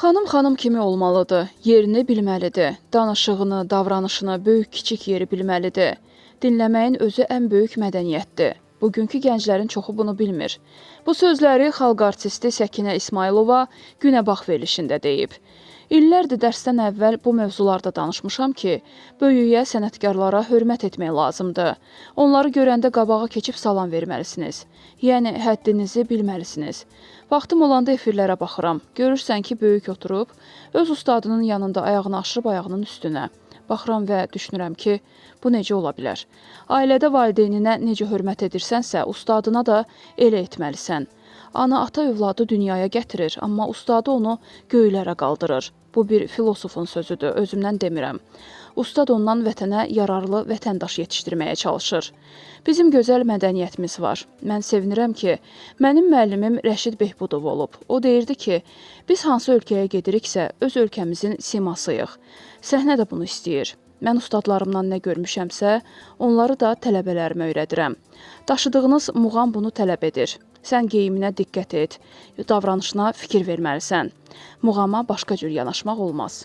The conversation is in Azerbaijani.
Xanım xanım kimi olmalıdır, yerini bilməlidir, danışığını, davranışını, böyük-kiçik yeri bilməlidir. Dinləməyin özü ən böyük mədəniyyətdir. Bugünkü gənclərin çoxu bunu bilmir. Bu sözləri xalq artisti Səkinə İsmailova Günəbax verilişində deyib. İllərdir dərsdən əvvəl bu mövzularda danışmışam ki, böyüyə, sənətkarlara hörmət etmək lazımdır. Onları görəndə qabağa keçib salam verməlisiniz. Yəni, həddinizi bilməlisiniz. Vaxtım olanda efirlərə baxıram. Görürsən ki, böyük oturub, öz ustadının yanında ayağını aşırıb ayağının üstünə. Baxıram və düşünürəm ki, bu necə ola bilər? Ailədə valideyninə necə hörmət edirsənsə, ustadına da elə etməlisən. Ana, ata övladı dünyaya gətirir, amma ustadı onu göylərə qaldırır. Bu bir filosofun sözüdür, özümdən demirəm. Ustad ondan vətənə yararlı vətəndaş yetişdirməyə çalışır. Bizim gözəl mədəniyyətimiz var. Mən sevinirəm ki, mənim müəllimim Rəşid Behbudov olub. O deyirdi ki, biz hansı ölkəyə gediriksə, öz ölkəmizin simasıyıq. Səhnə də bunu istəyir. Mən ustadlarımdan nə görmüşəmsə, onları da tələbələrimə öyrədirəm. Daşıdığınız muğam bunu tələb edir. Sən geyiminə diqqət et, davranışına fikir verməlisən. Muğama başqa cür yanaşmaq olmaz.